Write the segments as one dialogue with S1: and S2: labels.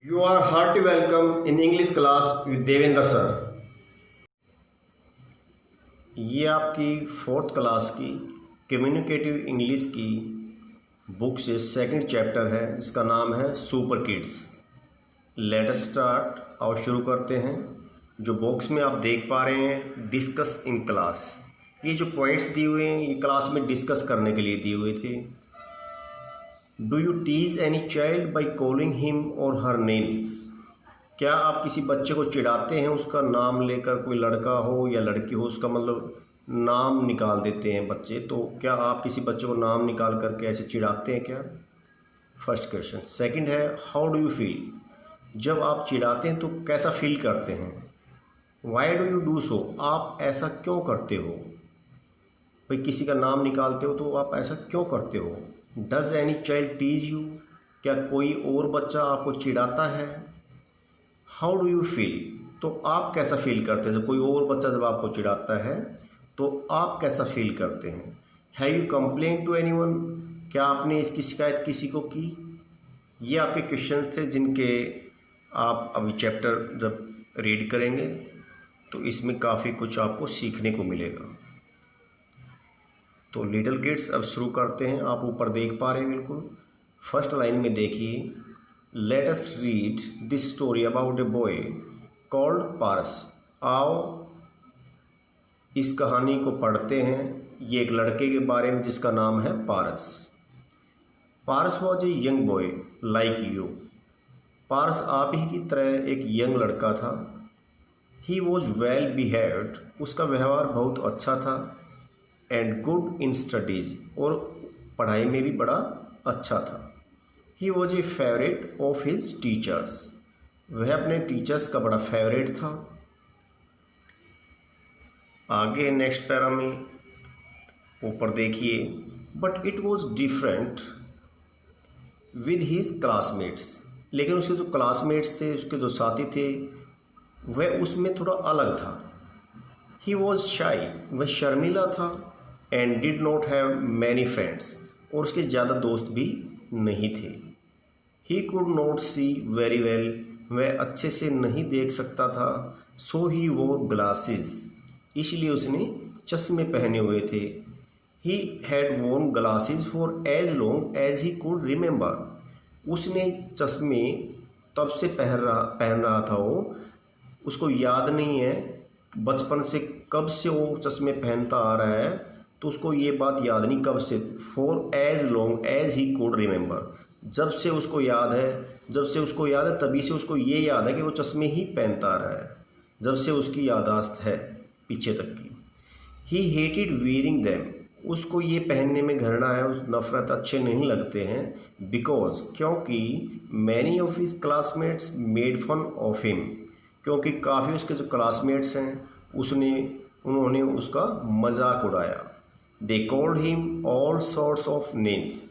S1: You are hearty welcome in English class with Devendra sir. ये आपकी fourth class की communicative English की book से सेकंड चैप्टर है जिसका नाम है super kids. Let us start. और शुरू करते हैं। जो बॉक्स में आप देख पा रहे हैं डिस्कस इन क्लास, ये जो पॉइंट्स दिए हुए हैं ये क्लास में डिस्कस करने के लिए दिए हुए थे। Do you tease any child by calling him or her names? क्या आप किसी बच्चे को चिढ़ाते हैं उसका नाम लेकर? कोई लड़का हो या लड़की हो उसका मतलब नाम निकाल देते हैं बच्चे, तो क्या आप किसी बच्चे को नाम निकाल करके ऐसे चिढ़ाते हैं क्या? First question. सेकंड है हाउ डू यू फील? जब आप चिढ़ाते हैं तो कैसा फील करते हैं? Why do you do so? आप ऐसा क्यों करते हो? भाई किसी का नाम निकालते हो तो आप ऐसा क्यों करते हो? Does any child tease you? क्या कोई और बच्चा आपको चिढ़ाता है? How do you feel? तो आप कैसा फील करते हैं? जब कोई और बच्चा जब आपको चिढ़ाता है तो आप कैसा फील करते हैं? Have you complain to anyone? क्या आपने इसकी शिकायत किसी को की? ये आपके क्वेश्चन थे जिनके आप अभी चैप्टर जब रीड करेंगे तो इसमें काफ़ी कुछ आपको सीखने को मिलेगा। तो लिटिल किड्स अब शुरू करते हैं। आप ऊपर देख पा रहे हैं बिल्कुल फर्स्ट लाइन में देखिए, let us read this story about a boy called Paras. आओ इस कहानी को पढ़ते हैं। ये एक लड़के के बारे में जिसका नाम है Paras. Paras was a young boy like you. Paras आप ही की तरह एक यंग लड़का था। He was well behaved. उसका व्यवहार बहुत अच्छा था। And good in studies. और पढ़ाई में भी बड़ा अच्छा था। He was a favourite of his teachers. वह अपने टीचर्स का बड़ा फेवरेट था। आगे नेक्स्ट पैरा में ऊपर देखिए, but it was different with his classmates. लेकिन उसके जो क्लासमेट्स थे, उसके जो साथी थे, वह उसमें थोड़ा अलग था। ही वॉज शाई। वह शर्मिला था। And did not have many friends. और उसके ज़्यादा दोस्त भी नहीं थे। He could not see very well. वह अच्छे से नहीं देख सकता था। सो ही वोर ग्लासेस। इसलिए उसने चश्मे पहने हुए थे। He had worn glasses for as long as he could remember. उसने चश्मे तब से पहन रहा था वो, उसको याद नहीं है बचपन से कब से वो चश्मे पहनता आ रहा है, तो उसको ये बात याद नहीं कब से। For as long as he could remember. जब से उसको याद है तभी से उसको ये याद है कि वो चश्मे ही पहनता आ रहा है, जब से उसकी याददाश्त है पीछे तक की। ही हेटेड वेयरिंग दैम। उसको ये पहनने में घृणा है, उस नफ़रत, अच्छे नहीं लगते हैं। बिकॉज क्योंकि many of his classmates made fun of him. क्योंकि काफ़ी उसके जो क्लासमेट्स हैं उन्होंने उसका मजाक उड़ाया। They called him all sorts of names.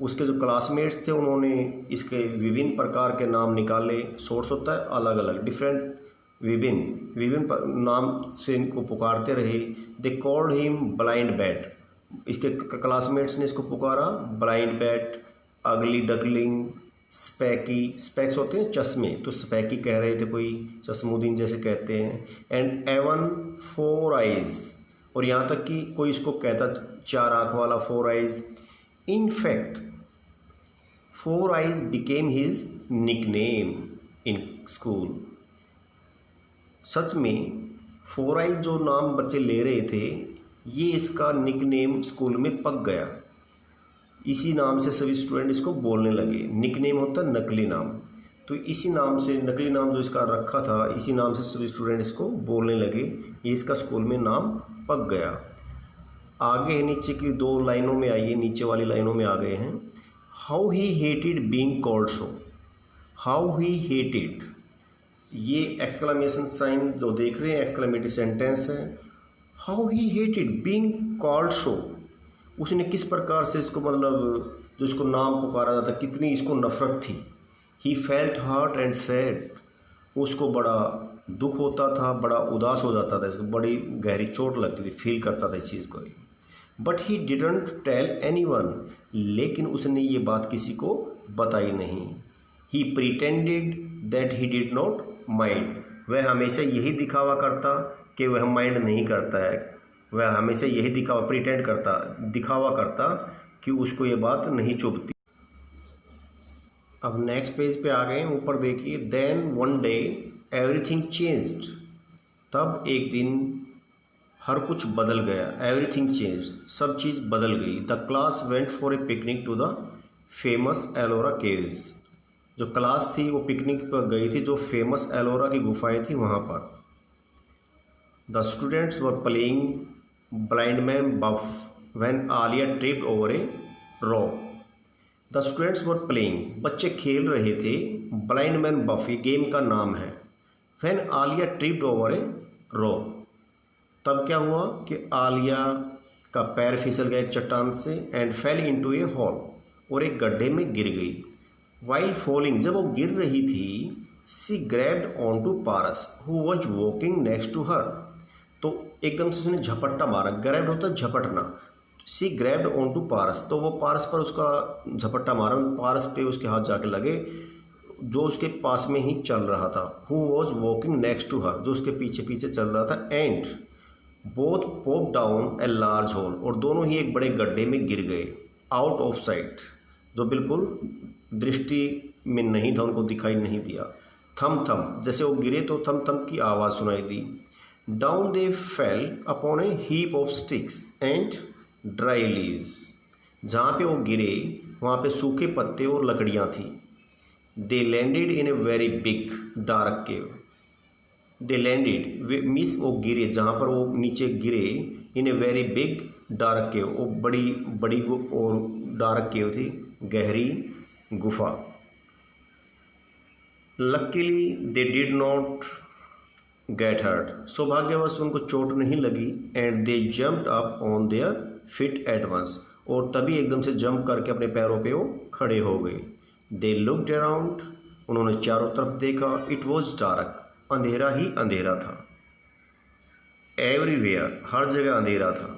S1: उसके जो क्लासमेट्स थे उन्होंने इसके विभिन्न प्रकार के नाम निकाले। सोर्स होता है अलग अलग, डिफरेंट, विभिन्न नाम से इनको पुकारते रहे। दे कॉल्ड हिम ब्लाइंड बैट। इसके क्लासमेट्स ने इसको पुकारा ब्लाइंड बैट, अगली डकलिंग, स्पैकी। स्पेक्स होते हैं चश्मे, तो स्पैकी कह रहे थे, कोई चश्मुदीन जैसे कहते हैं। And even four eyes. और यहाँ तक कि कोई इसको कहता चार आँख वाला, four eyes. In fact four eyes became his nickname in school. सच में फोर आइज जो नाम बच्चे ले रहे थे, ये इसका निकनेम स्कूल में पक गया। इसी नाम से सभी स्टूडेंट इसको बोलने लगे। निकनेम होता है नकली नाम, तो इसी नाम से, नकली नाम जो इसका रखा था, इसी नाम से सभी स्टूडेंट इसको बोलने लगे। ये इसका स्कूल में नाम पक गया। आगे नीचे की दो लाइनों में आइए, नीचे वाली लाइनों में आ गए हैं। How he hated being called so. How he hated, ये एक्सक्लेमेशन साइन जो देख रहे हैं एक्सक्लेमेटरी सेंटेंस है। How he hated being called सो। उसने किस प्रकार से इसको, मतलब जो इसको नाम पुकारा जाता, कितनी इसको नफरत थी। He felt hurt and sad. उसको बड़ा दुख होता था, बड़ा उदास हो जाता था, इसको बड़ी गहरी चोट लगती थी, फील करता था इस चीज़ को। But he didn't tell anyone. लेकिन उसने ये बात किसी को बताई नहीं। He pretended that he did not mind, वह हमेशा यही दिखावा करता कि वह माइंड नहीं करता है, वह हमेशा यही दिखावा करता कि उसको ये बात नहीं चुभती। अब नेक्स्ट पेज पे आ गए, ऊपर देखिए, then one day everything changed, तब एक दिन हर कुछ बदल गया, एवरीथिंग चेंज, सब चीज़ बदल गई। The class went for a picnic to the famous Ellora caves, जो क्लास थी वो पिकनिक पर गई थी जो फेमस एलोरा की गुफाएं थी वहाँ पर। The students were playing blind man buff when Aliya tripped over a rock. The students were playing, बच्चे खेल रहे थे, ब्लाइंड मैन बफ ये गेम का नाम है। When Aliya tripped over a rock, तब क्या हुआ कि आलिया का पैर फिसल गया एक चट्टान से, and fail into A hall, और एक गड्ढे में गिर गई। वाइल फॉलिंग, जब वो गिर रही थी, she grabbed on to Paras who was walking next to her, तो एकदम से उसने झपट्टा मारा, ग्रैब्ड होता है झपटना, she grabbed on to Paras, तो वो पारस पर उसका झपट्टा मारा, पारस पे उसके हाथ जाके लगे जो उसके पास में ही चल रहा था। Who was walking next to her, जो उसके पीछे पीछे चल रहा था। And both pop down a large hole, और दोनों ही एक बड़े गड्ढे में गिर गए। आउट ऑफ साइट, जो बिल्कुल दृष्टि में नहीं था, उनको दिखाई नहीं दिया। थम थम, जैसे वो गिरे तो थम थम की आवाज़ सुनाई दी। Down they fell upon a heap of sticks and dry leaves, जहाँ पे वो गिरे वहाँ पे सूखे पत्ते और लकड़ियाँ थी। They landed in a very big dark cave, they landed means वो गिरे, जहाँ पर वो नीचे गिरे, in a very big dark cave, वो बड़ी बड़ी और डार्क केव थी, गहरी गुफा। Luckily they did not get hurt, सौभाग्यवश उनको चोट नहीं लगी। And they jumped up on their feet at once, और तभी एकदम से जंप करके अपने पैरों पे वो खड़े हो गए। दे लुक्ड अराउंड, उन्होंने चारों तरफ देखा। इट वॉज डार्क, अंधेरा ही अंधेरा था। एवरीवेयर, हर जगह अंधेरा था।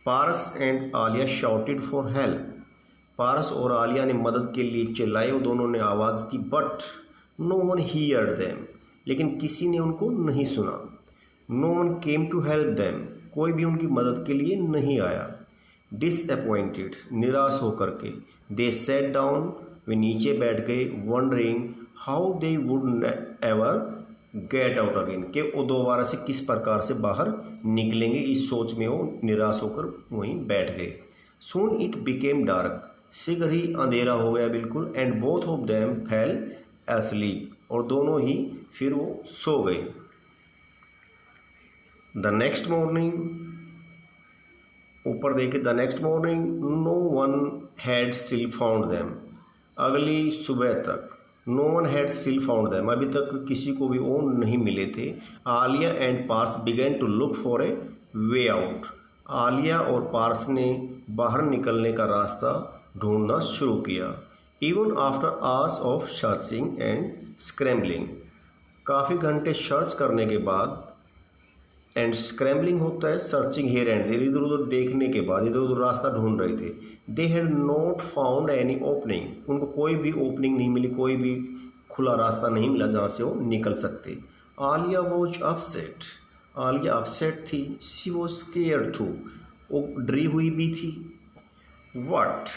S1: Paras and Aliya shouted for help, Paras और आलिया ने मदद के लिए चिल्लाए, वो दोनों ने आवाज़ की। But no one heard them, लेकिन किसी ने उनको नहीं सुना। No one came to help them, कोई भी उनकी मदद के लिए नहीं आया। डिसअपॉइंटेड, निराश होकर के, दे सेट डाउन, वे नीचे बैठ गए। Wondering how they would ever get out again, कि वो दोबारा से किस प्रकार से बाहर निकलेंगे, इस सोच में वो निराश होकर वहीं बैठ गए। सून इट बिकेम डार्क, शीघ्र ही अंधेरा हो गया बिल्कुल। And both of them fail asleep, और दोनों ही फिर वो सो गए। द नेक्स्ट मॉर्निंग, ऊपर देखे, the next morning no one had still found them, अगली सुबह तक no one had still found them, अभी तक किसी को भी वो नहीं मिले थे। Aliya and Paras began to look for a way out, Aliya और पार्स ने बाहर निकलने का रास्ता ढूंढना शुरू किया। Even after hours of searching and scrambling, काफ़ी घंटे सर्च करने के बाद, एंड स्क्रैम्बलिंग होता है सर्चिंग हेयर एंड देयर, इधर उधर देखने के बाद इधर उधर रास्ता ढूंढ रहे थे। They had not found any opening, उनको कोई भी ओपनिंग नहीं मिली, कोई भी खुला रास्ता नहीं मिला जहाँ से वो निकल सकते। Aliya was upset, Aliya upset थी। शी वॉज स्केयर्ड टू, वो डरी हुई भी थी। What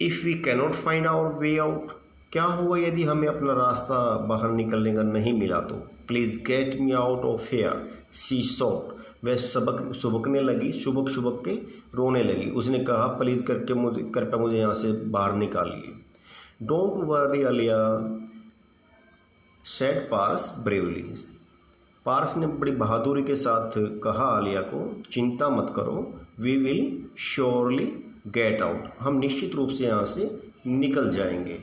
S1: if we cannot find our way out, क्या होगा यदि हमें अपना रास्ता बाहर निकलने का नहीं मिला तो। Please get me out of here, she sobbed, वह सुबकने लगी, शुबक शुबक के रोने लगी। उसने कहा, प्लीज़ कृपया मुझे यहाँ से बाहर निकालिए। Don't worry Aliya, said Paras bravely, Paras ने बड़ी बहादुरी के साथ कहा आलिया को, चिंता मत करो, we will surely get out, हम निश्चित रूप से यहाँ से निकल जाएंगे।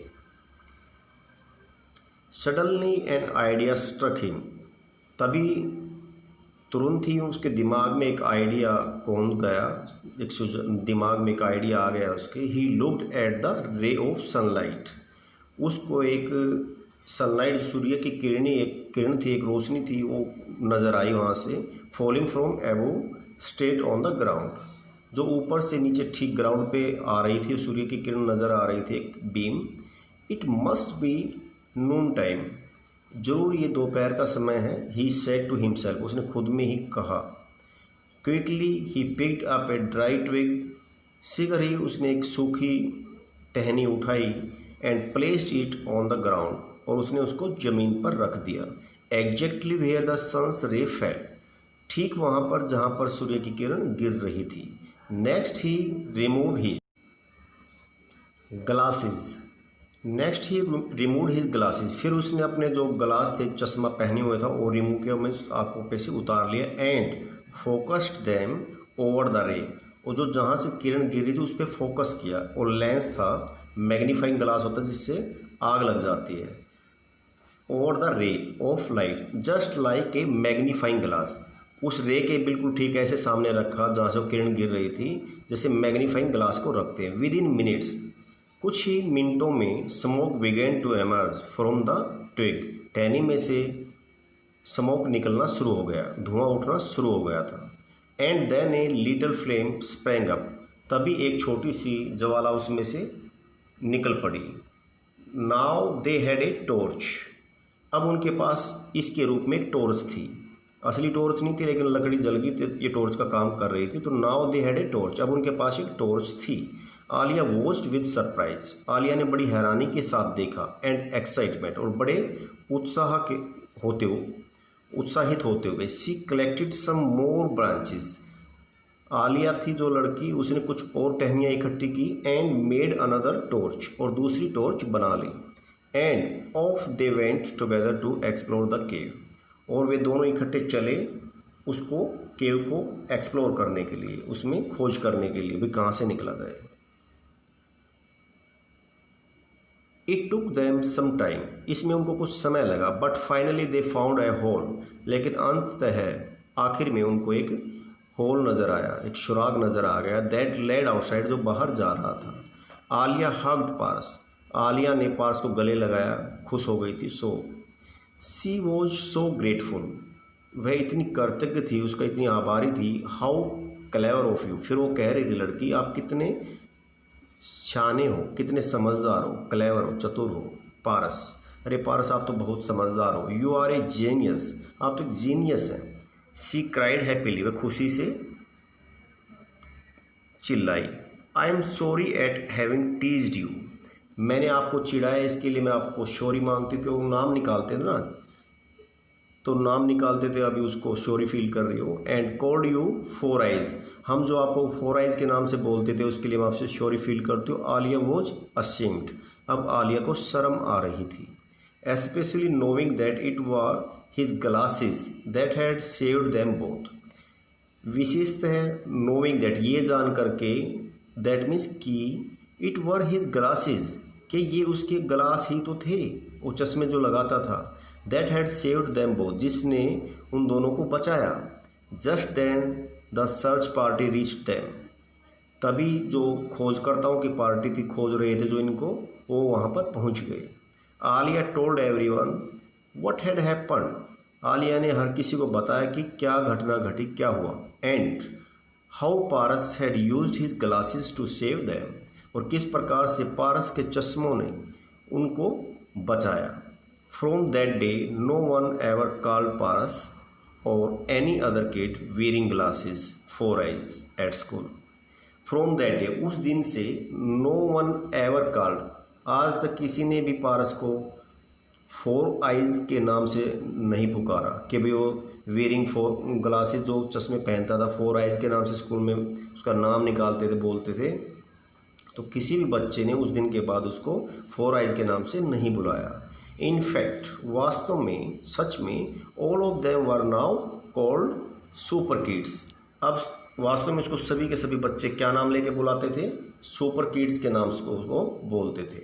S1: Suddenly an idea struck him, तभी तुरंत ही उसके दिमाग में एक आइडिया कौन गया, दिमाग में एक आइडिया आ गया उसके। He looked at the ray of sunlight, उसको एक सनलाइट, सूर्य की किरण थी, एक रोशनी थी, वो नज़र आई वहाँ से। Falling from above straight on the ground, जो ऊपर से नीचे ठीक ग्राउंड पे आ रही थी, सूर्य की किरण नज़र आ रही थी, एक beam. It must be Noon time, जरूर ये दोपहर का समय है। ही सेड टू हिमसेल्फ, उसने खुद में ही कहा। Quickly he picked up a dry twig, शीघ्र ही उसने एक सूखी टहनी उठाई। And placed it on the ground, और उसने उसको ज़मीन पर रख दिया। Exactly where the sun's ray fell, ठीक वहाँ पर जहाँ पर सूर्य की किरण गिर रही थी। नेक्स्ट ही रिमूव ही ग्लासेस, नेक्स्ट ही रिमूव हिज ग्लासेस, फिर उसने अपने जो ग्लास थे, चश्मा पहने हुए था, वो रिमूव किया, मैं आंखों पे से उतार लिया। And focused them over the रे, और जो जहाँ से किरण गिर रही थी उस पर फोकस किया। और लेंस था, मैग्नीफाइंग ग्लास होता है जिससे आग लग जाती है। Over the ray of light just like a magnifying glass, उस रे के बिल्कुल ठीक ऐसे सामने रखा जहाँ से वो किरण गिर रही थी, जैसे मैग्नीफाइंग ग्लास को रखते हैं। विद इन मिनट्स, कुछ ही मिनटों में, smoke began to emerge from the twig, टहनी में से स्मोक निकलना शुरू हो गया, धुआं उठना शुरू हो गया था। And then a little flame sprang up, तभी एक छोटी सी ज्वाला उसमें से निकल पड़ी। Now they had a torch, अब उनके पास इसके रूप में एक टॉर्च थी। असली टॉर्च नहीं थी, लेकिन लकड़ी जल गई तो ये टॉर्च का काम कर रही थी। तो now they had a torch, अब उनके पास एक टॉर्च थी। Alia watched with surprise, Alia ने बड़ी हैरानी के साथ देखा। एंड एक्साइटमेंट, और बड़े उत्साहित होते हुए। सी कलेक्टेड सम मोर ब्रांचेस, आलिया थी जो लड़की, उसने कुछ और टहनियाँ इकट्ठी की। एंड मेड अनदर टॉर्च, और दूसरी टॉर्च बना ली। And off they went together to explore the cave, और वे दोनों इकट्ठे चले उसको, केव को एक्सप्लोर करने के लिए, उसमें खोज करने के लिए भी कहाँ से निकला था। It took them some time, इसमें उनको कुछ समय लगा। But finally they found a hole, लेकिन अंततः आखिर में उनको एक होल नज़र आया, एक सुराग नज़र आ गया। दैट लेड आउटसाइड, जो बाहर जा रहा था। आलिया हग्ड पारस, आलिया ने पारस को गले लगाया, खुश हो गई थी। सी वॉज सो ग्रेटफुल, वह इतनी कृतज्ञ थी, उसका इतनी आभारी थी। हाउ क्लेवर ऑफ यू, फिर वो कह रही थी लड़की, आप कितने शाने हो, कितने समझदार हो, क्लेवर हो, चतुर हो। पारस, अरे पारस आप तो बहुत समझदार हो। यू आर ए जीनियस, आप तो एक जीनियस हैं। सी क्राइड हैप्पीली, वह खुशी से चिल्लाई। I am sorry eight having teased you, मैंने आपको चिढ़ाया, इसके लिए मैं आपको सॉरी मांगती हूँ। क्योंकि नाम निकालते थे ना, तो नाम निकालते थे, अभी उसको सॉरी फील कर रही हो। And called you four eyes, हम जो आपको फोर आइज के नाम से बोलते थे उसके लिए मैं आपसे सॉरी फील करती हूँ। आलिया वॉज अशेम्ड, अब आलिया को शर्म आ रही थी। Especially knowing that it were his glasses that had saved them both, विशेषतः नोइंग दैट, ये जान करके, दैट मीन्स कि, इट वर हिज ग्लासेस, कि ये उसके ग्लास ही तो थे, वो चश्मे जो लगाता था। That had saved them both, जिसने उन दोनों को बचाया। Just then the search party reached them, तभी जो खोजकर्ताओं की पार्टी थी, खोज रहे थे जो इनको, वो वहाँ पर पहुँच गए। Alia told everyone what had happened, Alia ने हर किसी को बताया कि क्या घटना घटी, क्या हुआ। And how Paras had used his glasses to save them, और किस प्रकार से पारस के चश्मों ने उनको बचाया। From that day no one ever called Paras और any other kid wearing glasses, four eyes at school. From that day, उस दिन से, नो वन एवर कॉल्ड, आज तक किसी ने भी पारस को फोर आइज के नाम से नहीं पुकारा कि भाई वो वेयरिंग फोर ग्लासेस, जो चश्मे पहनता था, फोर आइज के नाम से स्कूल में उसका नाम निकालते थे, बोलते थे। तो किसी भी बच्चे ने उस दिन के बाद उसको फोर आइज के नाम से नहीं बुलाया। इनफैक्ट, वास्तव में, सच में, all of them were now called super kids, अब वास्तव में इसको सभी के सभी बच्चे क्या नाम लेके बुलाते थे, सुपर किड्स के नाम से उसको बोलते थे।